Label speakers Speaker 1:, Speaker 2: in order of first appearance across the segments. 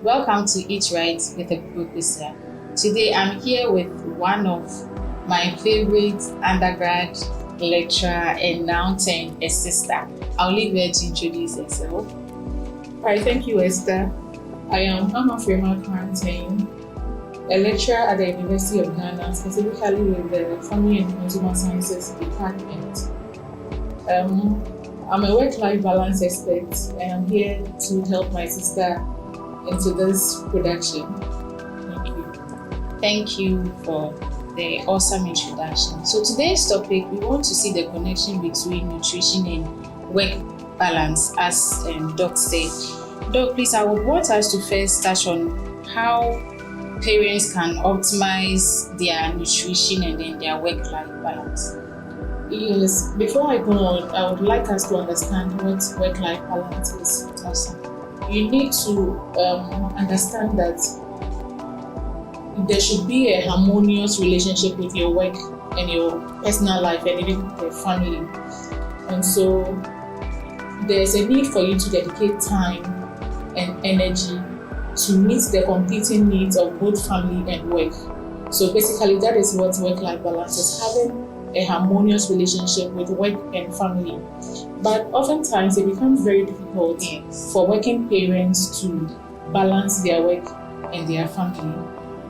Speaker 1: Welcome to Eat Right with a Professor. Today I'm here with one of my favorite undergrad lecturer and now turned a sister. I'll leave her to introduce herself.
Speaker 2: Hi, thank you, Esther. I am Amafrema Quarantine, a lecturer at the University of Ghana, specifically with the Family and Consumer Sciences Department. I'm a work-life balance expert and I'm here to help my sister into this production. Thank you.
Speaker 1: Thank you for the awesome introduction. So today's topic, we want to see the connection between nutrition and work balance, as Doc said. Doc, please, I would want us to first touch on how parents can optimize their nutrition and then their work-life balance.
Speaker 2: Yes, before I go on, I would like us to understand what work-life balance is.
Speaker 1: Awesome.
Speaker 2: You need to understand that there should be a harmonious relationship with your work and your personal life and even your family. And so there's a need for you to dedicate time and energy to meet the competing needs of both family and work. So basically that is what work-life balance is, having a harmonious relationship with work and family. But oftentimes it becomes very difficult for working parents to balance their work and their family.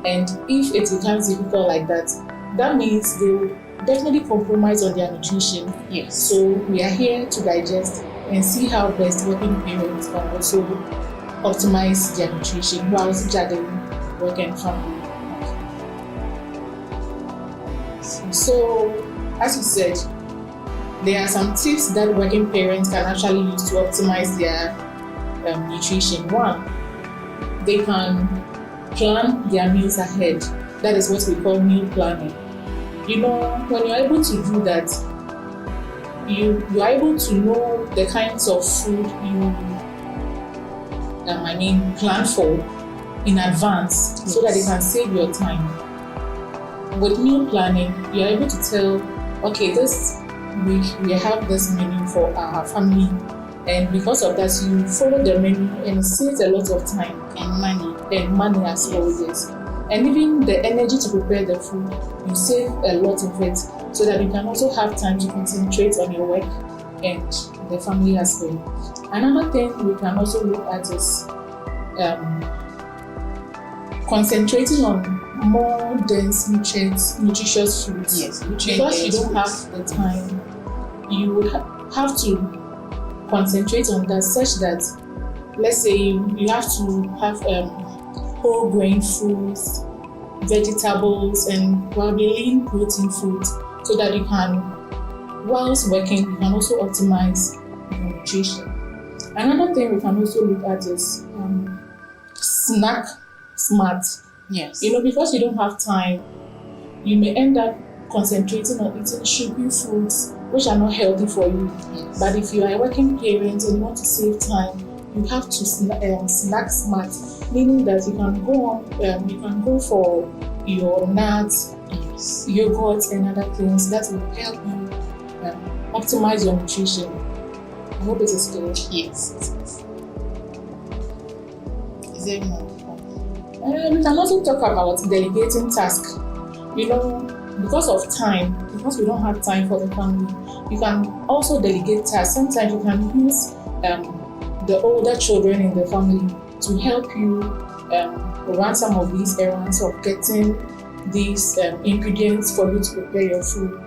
Speaker 2: And if it becomes difficult like that, that means they will definitely compromise on their nutrition.
Speaker 1: Yes.
Speaker 2: So we are here to digest and see how best working parents can also optimize their nutrition whilst juggling work and family. So, as you said, there are some tips that working parents can actually use to optimize their nutrition. One, they can plan their meals ahead. That is what we call meal planning. You know, when you're able to do that, you are able to know the kinds of food you plan for in advance. Yes. So that it can save your time. With meal planning, you're able to tell, okay, this week we have this menu for our family, and because of that you follow the menu and it saves a lot of time and money as well. Yes. And even the energy to prepare the food, you save a lot of it, so that you can also have time to concentrate on your work and the family as well. Another thing we can also look at is concentrating on more dense nutritious foods.
Speaker 1: Yes,
Speaker 2: because you don't have the time, you have to concentrate on that, such that, let's say you have to have whole grain foods, vegetables, and probably lean protein foods, so that you can, whilst working, you can also optimize your nutrition. Another thing we can also look at is snack smart.
Speaker 1: Yes.
Speaker 2: You know, because you don't have time, you may end up concentrating on eating sugary foods which are not healthy for you.
Speaker 1: Yes.
Speaker 2: But if you are a working parent and you want to save time, you have to snack smart, meaning that you can go for your nuts,
Speaker 1: Yes.
Speaker 2: yogurt, and other things that will help you optimize your nutrition. I hope it is clear.
Speaker 1: Yes. Is there more?
Speaker 2: We can also talk about delegating tasks. You know, because of time, because we don't have time for the family, you can also delegate tasks. Sometimes you can use the older children in the family to help you run some of these errands of getting these ingredients for you to prepare your food.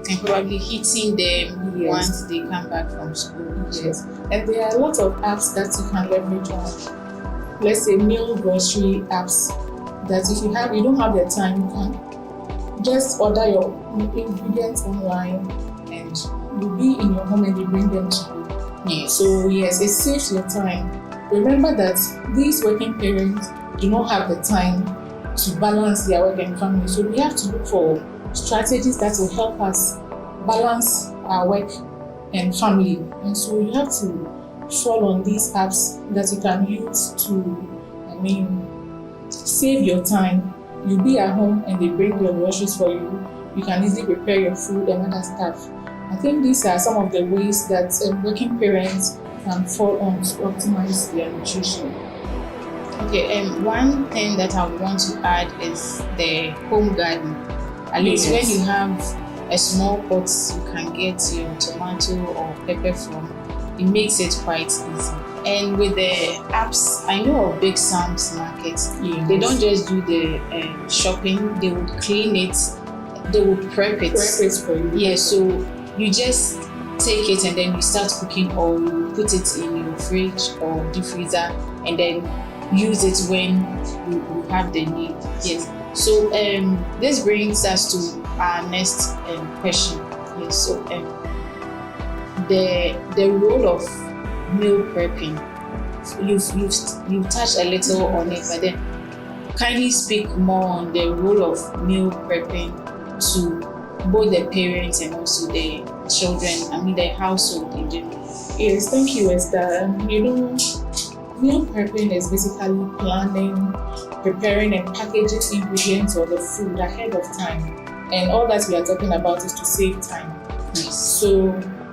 Speaker 1: And probably heating them.
Speaker 2: Yes.
Speaker 1: Once they come back from school.
Speaker 2: Yes. And there are a lot of apps that you can leverage on. Let's say meal grocery apps, that if you don't have the time, you can just order your ingredients online and you'll be in your home and they bring them to you.
Speaker 1: Yes.
Speaker 2: So yes, it saves your time. Remember that these working parents do not have the time to balance their work and family. So we have to look for strategies that will help us balance our work and family. And so you have to fall on these apps that you can use to, save your time. You'll be at home and they bring your groceries for you. You can easily prepare your food and other stuff. I think these are some of the ways that working parents can fall on to optimize their nutrition.
Speaker 1: Okay, one thing that I would want to add is the home garden. At least when you have a small pot you can get your tomato or pepper from, it makes it quite easy. And with the apps, I know of Big Sam's Market. They don't just do the shopping, they would clean it, they would prep it.
Speaker 2: Prep it for you.
Speaker 1: Yeah, so you just take it and then you start cooking, or you put it in your fridge or deep freezer and then use it when you have the need. Yes. So this brings us to our next question. Yes. So the role of meal prepping. You've touched a little on it, but then kindly speak more on the role of meal prepping to both the parents and also the children. I mean the household in general.
Speaker 2: Yes, thank you, Esther. Meal prepping is basically planning, preparing, and packaging ingredients or the food ahead of time. And all that we are talking about is to save time.
Speaker 1: Yes.
Speaker 2: So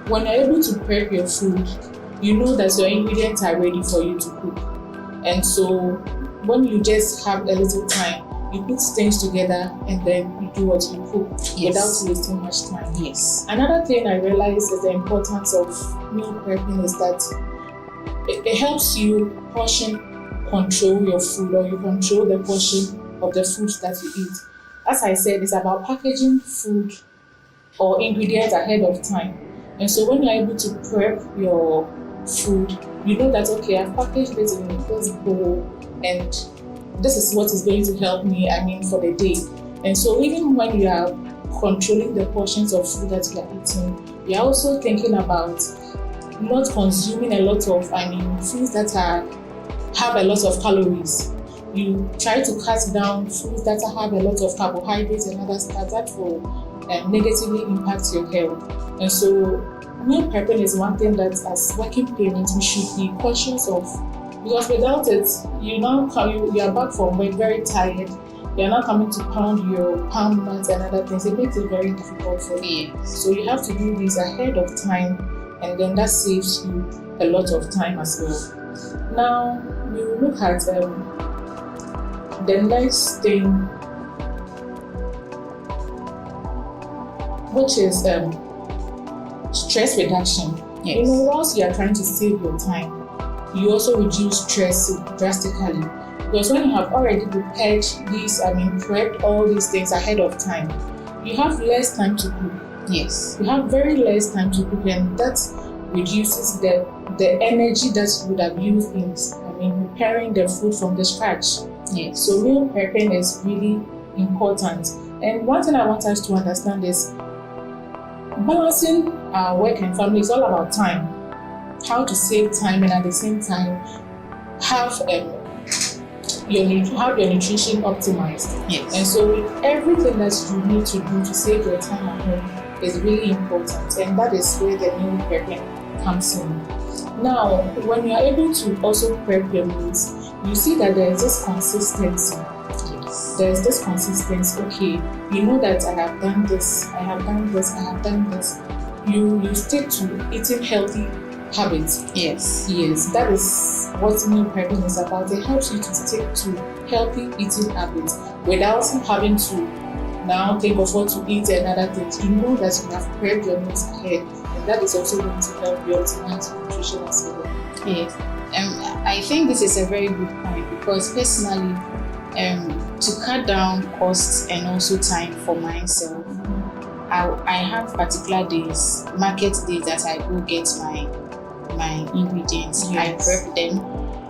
Speaker 2: when you're able to prep your food, you know that your ingredients are ready for you to cook. And so when you just have a little time, you put things together and then you do what you cook without wasting much time.
Speaker 1: Yes.
Speaker 2: Another thing I realized is the importance of meal prepping is that it helps you portion control your food, or you control the portion of the food that you eat. As I said, it's about packaging food or ingredients ahead of time. And so when you're able to prep your food, you know that, okay, I've packaged it in this bowl and this is what is going to help me, for the day. And so even when you are controlling the portions of food that you are eating, you're also thinking about not consuming a lot of foods that have a lot of calories. You try to cut down foods that have a lot of carbohydrates and other stuff that will negatively impact your health. And so meal prepping is one thing that as working parents we should be conscious of, because without it you are back from work very tired. You're not coming to pound your palm nuts and other things. It makes it very difficult for you. So you have to do this ahead of time, and then that saves you a lot of time as well. Now we will look at the next thing, which is stress reduction.
Speaker 1: Yes.
Speaker 2: Whilst you are trying to save your time, you also reduce stress drastically. Because when you have already prepared these, prepped all these things ahead of time, you have less time to cook.
Speaker 1: Yes.
Speaker 2: You have very less time to cook, and that reduces the energy that you would have used in preparing the food from the scratch.
Speaker 1: Yes.
Speaker 2: So meal prepping is really important. And one thing I want us to understand is balancing our work and family is all about time. How to save time and at the same time have your nutrition optimized.
Speaker 1: Yes.
Speaker 2: And so everything that you need to do to save your time at home is really important, and that is where the meal prepping comes in. Now, when you are able to also prep your meals, you see that there is this consistency.
Speaker 1: Yes.
Speaker 2: There is this consistency. Okay, you know that I have done this, I have done this, I have done this. You stick to eating healthy habits.
Speaker 1: Yes.
Speaker 2: Yes, that is what meal prepping is about. It helps you to stick to healthy eating habits without having to now think of what to eat and other things. You know that you have prepped your meals ahead, and that is also going to help you optimize nutrition as well.
Speaker 1: Yes. I think this is a very good point, because personally, to cut down costs and also time for myself, I have particular days, market days, that I go get my ingredients.
Speaker 2: Yes.
Speaker 1: I prep them,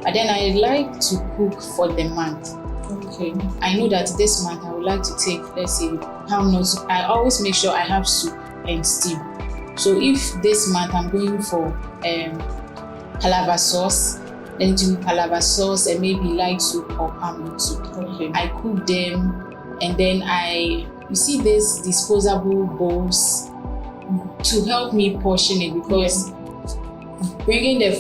Speaker 1: and then I like to cook for the month.
Speaker 2: Okay.
Speaker 1: I know that this month I would like to take, let's say, palm nuts. I always make sure I have soup and stew. So if this month I'm going for palava sauce, then do palava sauce and maybe light soup or palm nut soup.
Speaker 2: Okay.
Speaker 1: I cook them, and then you see these disposable bowls to help me portion it, because bringing the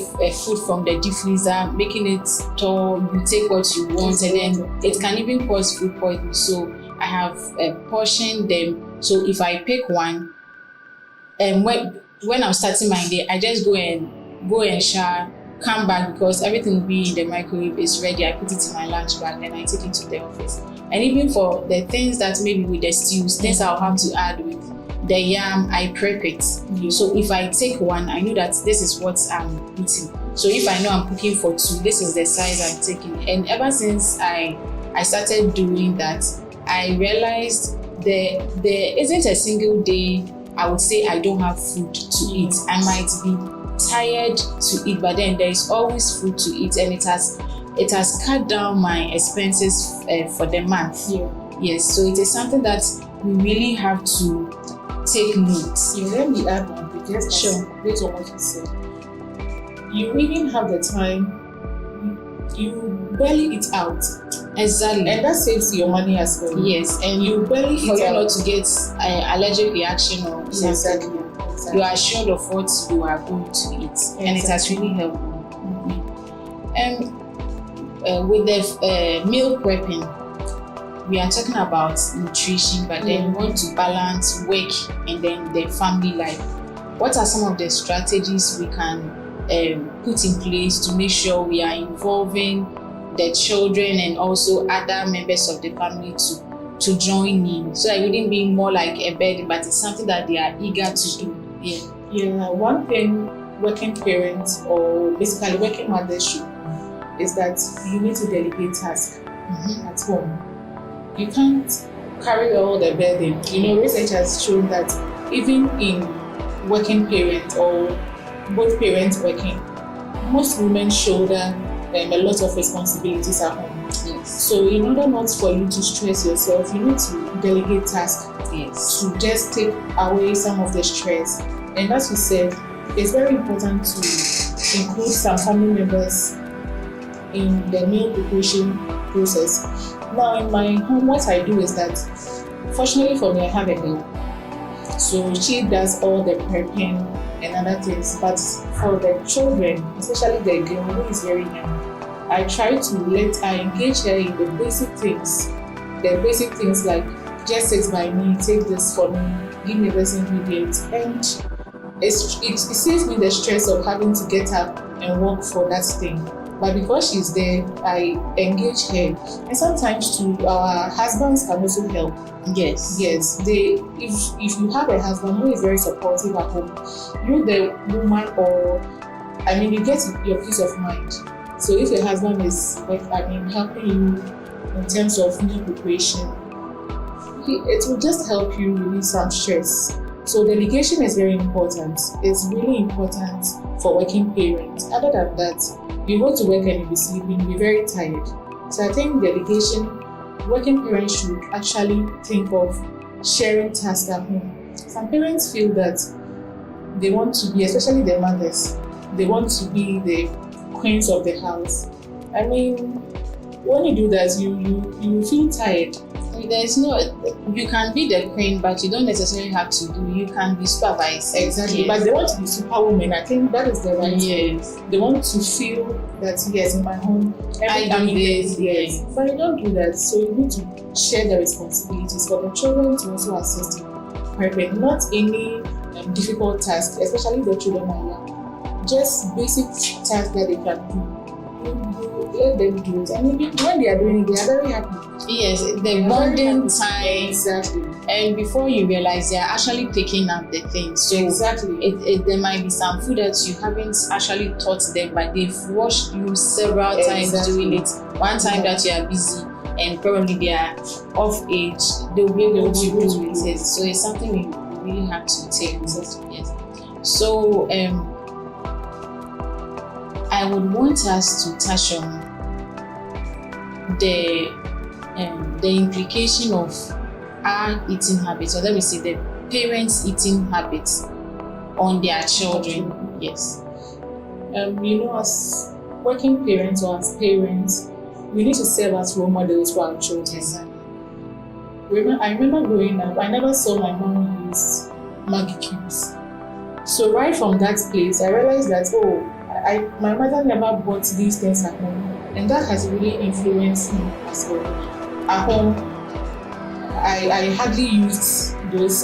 Speaker 1: food from the deep freezer, making it tall, you take what you want, and then it can even cause food poisoning. So I have portioned them. So if I pick one, and when I'm starting my day, I just go and shower, come back because everything will be in the microwave, is ready. I put it in my lunch bag, then I take it to the office. And even for the things that maybe with the stews, things I'll have to add with the yam, I prep it. So if I take one, I know that this is what I'm eating. So if I know I'm cooking for two, this is the size I'm taking. And ever since I started doing that, I realized there isn't a single day I would say I don't have food to eat. I might be tired to eat, but then there is always food to eat, and it has cut down my expenses for the month. Yes, so it is something that we really have to take note.
Speaker 2: Let me add one thing, just
Speaker 1: Sure.
Speaker 2: based on what you said. You even have the time, you barely eat out.
Speaker 1: Exactly.
Speaker 2: And that saves your money as well.
Speaker 1: Yes, and
Speaker 2: You barely
Speaker 1: for
Speaker 2: eat
Speaker 1: you
Speaker 2: out.
Speaker 1: not to get allergic reaction or something.
Speaker 2: Exactly.
Speaker 1: You are assured of what you are going to eat, and it has really helped me. And with the meal prepping, we are talking about nutrition, but then we want to balance work and then the family life. What are some of the strategies we can put in place to make sure we are involving the children and also other members of the family to join in, so it wouldn't be more like a burden, but it's something that they are eager to do?
Speaker 2: One thing working parents or basically working mothers should do is that you need to delegate tasks at home. You can't carry all the burden. Research has shown that even in working parents or both parents working, most women shoulder a lot of responsibilities at home. So in order not for you to stress yourself, you need to delegate tasks to just take away some of the stress. And as we said, it's very important to include some family members in the meal preparation process. Now in my home, what I do is that, fortunately for me, I have a girl. So she does all the prepping and other things. But for the children, especially the girl who is very young, I try to engage her in the basic things. The basic things like, just sit by me, take this for me, give me this ingredient. And it saves me the stress of having to get up and work for that thing. But because she's there, I engage her. And sometimes too, our husbands can also help.
Speaker 1: Yes.
Speaker 2: If you have a husband who is very supportive at home, you the woman, you get your peace of mind. So if your husband is helping you in terms of meal preparation, it will just help you release some stress. So delegation is very important. It's really important for working parents. Other than that, you go to work and you'll be sleeping, you'll be very tired. So I think delegation, working parents should actually think of sharing tasks at home. Some parents feel that they want to be, especially the mothers, they want to be the queens of the house. When you do that, you feel tired.
Speaker 1: You can be the queen, but you don't necessarily have to do. You can be supervised.
Speaker 2: Exactly. Yes. But they want to be superwoman. I think that is the right thing. They want to feel that, yes, in my home,
Speaker 1: I do this.
Speaker 2: Yes. But you don't do that. So you need to share the responsibilities for the children to also assist in preparing. Not any difficult task, especially the children are young. Just basic tasks that they can do. You let them do it. And when they are doing it, they are very happy.
Speaker 1: Yes, the bonding time.
Speaker 2: Exactly.
Speaker 1: And before you realize, they are actually picking up the things. So
Speaker 2: exactly.
Speaker 1: There might be some food that you haven't actually taught them, but they've watched you several times doing it. One time that you are busy and probably they are off age, they'll be able to do it. So it's something we really have to take note of. Yes. So I would want us to touch on the implication of our eating habits, or let me say the parents' eating habits on their children. Yes.
Speaker 2: As working parents or as parents, we need to serve as role models for our children.
Speaker 1: Exactly.
Speaker 2: I remember growing up, I never saw my mom use Maggi cubes. So right from that place, I realized that my mother never bought these things at home, and that has really influenced me as well. At home, I hardly used those.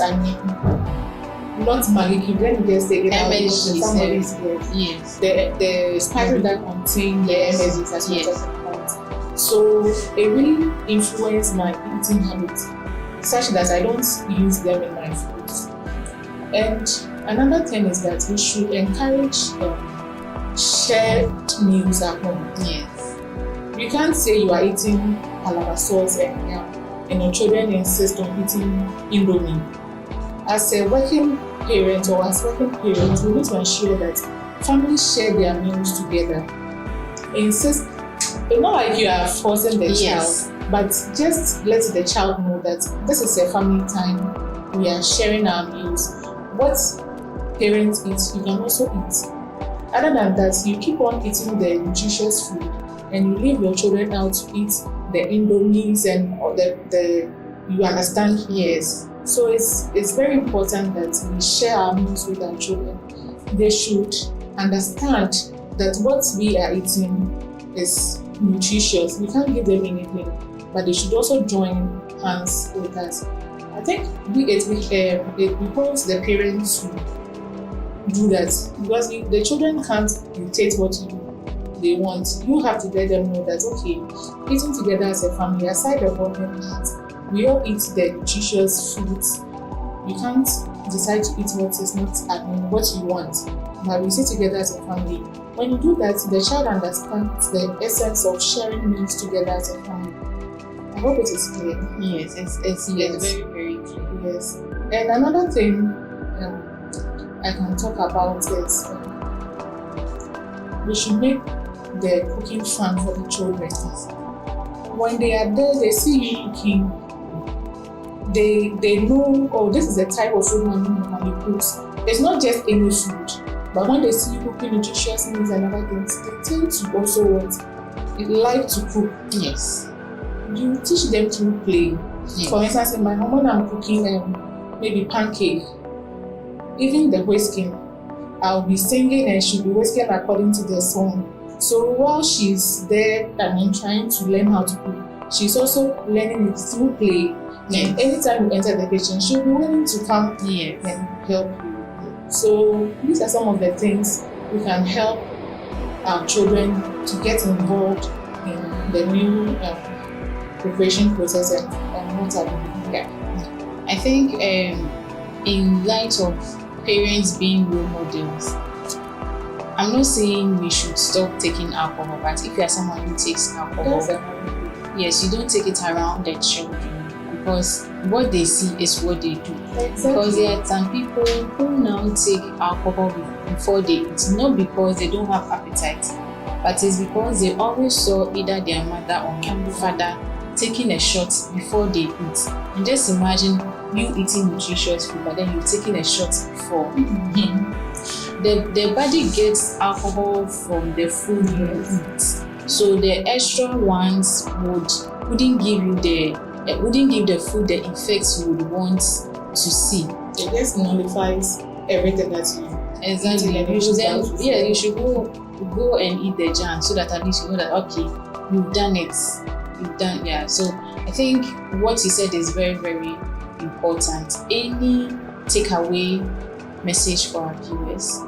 Speaker 2: not Maggi cube, let me just say it out.
Speaker 1: MSG,
Speaker 2: Somebody's
Speaker 1: yes.
Speaker 2: The spices that contain the MSGs as we're talking about. So it really influenced my eating habits, such that I don't use them in my foods. And another thing is that we should encourage shared meals at home.
Speaker 1: Yes.
Speaker 2: You can't say you are eating palava sauce and your children insist on eating Indomie. As a working parent or as working parents, we need to ensure that families share their meals together. Insist, it's not like you are forcing the child, but just let the child know that this is a family time. We are sharing our meals. What parents eat, you can also eat. Other than that, you keep on eating the nutritious food and you leave your children out to eat the Indomies and or the you understand? Yes. So it's very important that we share our meals with our children. They should understand that what we are eating is nutritious. We can't give them anything, but they should also join hands with us. I think it behoves the parents to do that, because the children can't dictate what they want. You have to let them know that, okay, eating together as a family, aside the problem that we all eat the nutritious foods. You can't decide to eat what is not, what you want, but we sit together as a family. When you do that, the child understands the essence of sharing meals together as a family. I hope it is clear.
Speaker 1: Yes, it's very, very clear.
Speaker 2: Yes. And another thing I can talk about is we should make the cooking fun for the children. When they are there, they see you cooking, they know, oh, this is the type of food mommy cooks. It's not just any food, but when they see you cooking nutritious meals and other things, they tend to also like to cook.
Speaker 1: Yes.
Speaker 2: You teach them through play.
Speaker 1: Yes.
Speaker 2: For instance, in my home, when I'm cooking maybe pancake, even the whisking, I'll be singing and she'll be whisking according to the song. So while she's there trying to learn how to cook, she's also learning it through play.
Speaker 1: Yes.
Speaker 2: And anytime you enter the kitchen, she'll be willing to come and help you. So these are some of the things we can help our children to get involved in the new preparation process and what are we doing.
Speaker 1: I think in light of parents being role models, I'm not saying we should stop taking alcohol, but if you are someone who takes alcohol, yes, you don't take it around the children, because what they see is what they do.
Speaker 2: Exactly.
Speaker 1: Because there are some people who now take alcohol before they eat, not because they don't have appetite, but it's because they always saw either their mother or their father taking a shot before they eat. And just imagine you eating nutritious food, but then you're taking a shot before. The body gets alcohol from the food you eat, so the extra ones wouldn't give the food the effects you would want to see.
Speaker 2: It just nullifies everything that you
Speaker 1: exactly. You should go and eat the jam, so that at least you know that, okay, you've done it. So I think what you said is very, very important. Any takeaway message for our viewers?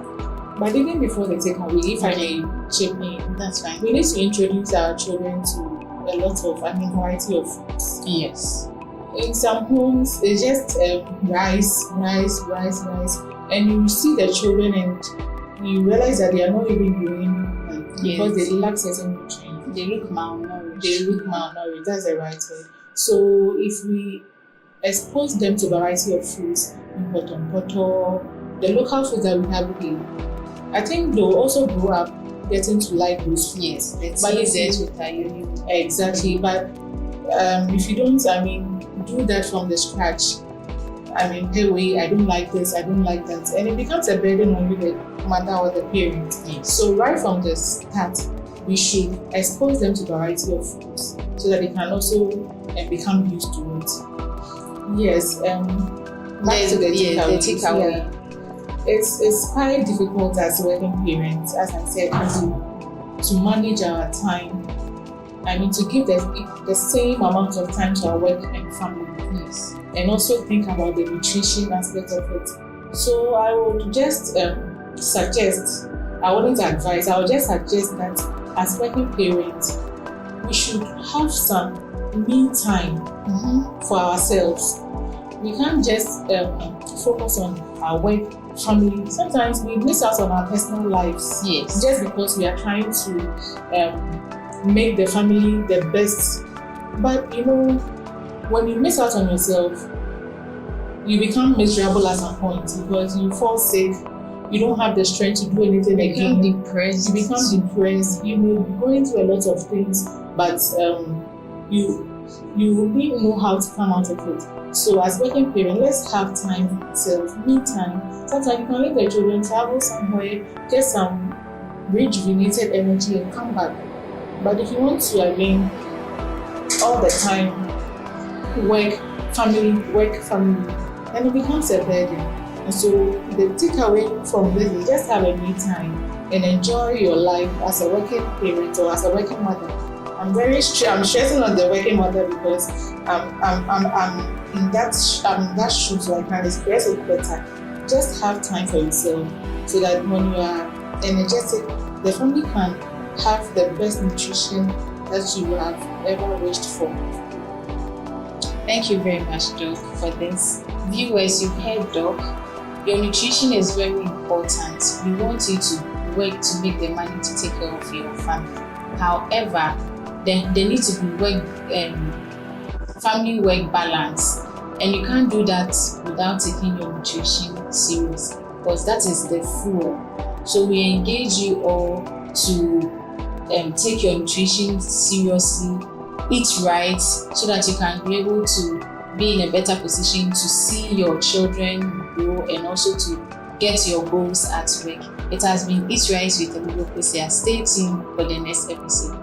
Speaker 2: But even before the takeaway, if I may chip in,
Speaker 1: that's fine.
Speaker 2: We need to introduce our children to a lot of, variety of foods.
Speaker 1: Yes.
Speaker 2: In some homes, it's just rice, and you see the children and you realize that they are not even growing because they lack certain nutrients.
Speaker 1: They look malnourished.
Speaker 2: That's the right word. So if we expose them to a variety of foods, the local foods that we have here, I think they'll also grow up getting to like those foods.
Speaker 1: Yes,
Speaker 2: but exactly. But if you don't, do that from the scratch, hey, wait, I don't like this, I don't like that, and it becomes a burden on you, the mother or the parent.
Speaker 1: Yes.
Speaker 2: So right from the start, we should expose them to a variety of foods so that they can also become used to it. Yes. Back to the takeaway. Yeah. It's quite difficult as working parents, as I said, to manage our time. To give the same amount of time to our work and family.
Speaker 1: Yes.
Speaker 2: And also think about the nutrition aspect of it. So I would just suggest, I wouldn't advise, I would just suggest that as working parents, we should have some me time for ourselves. We can't just focus on our work, family. Sometimes we miss out on our personal lives
Speaker 1: Yes.
Speaker 2: just because we are trying to make the family the best. But you know, when you miss out on yourself, you become miserable at some point because you fall sick, you don't have the strength to do anything
Speaker 1: You become
Speaker 2: again.
Speaker 1: depressed.
Speaker 2: You become depressed, you may be going through a lot of things, but you didn't know how to come out of it. So as working parent, let's have time for ourselves, me time. Sometimes you can leave the children, travel somewhere, get some rejuvenated energy and come back. But if you want to again all the time work, family, then it becomes a burden. And so the takeaway from this is just have a me time and enjoy your life as a working parent or as a working mother. I'm stressing on the working mother because I'm in that shoes, so I can express it better. Just have time for yourself so that when you are energetic, the family can have the best nutrition that you have ever wished for.
Speaker 1: Thank you very much, Doc, for this. Viewers, you've heard Doc. Your nutrition is very important. We want you to work to make the money to take care of your family. However, there needs to be family work balance, and you can't do that without taking your nutrition seriously, because that is the fuel. So we engage you all to take your nutrition seriously, eat right, so that you can be able to be in a better position to see your children grow and also to get your goals at work. It has been Eat Right with Emigo Kosia. Stay tuned for the next episode.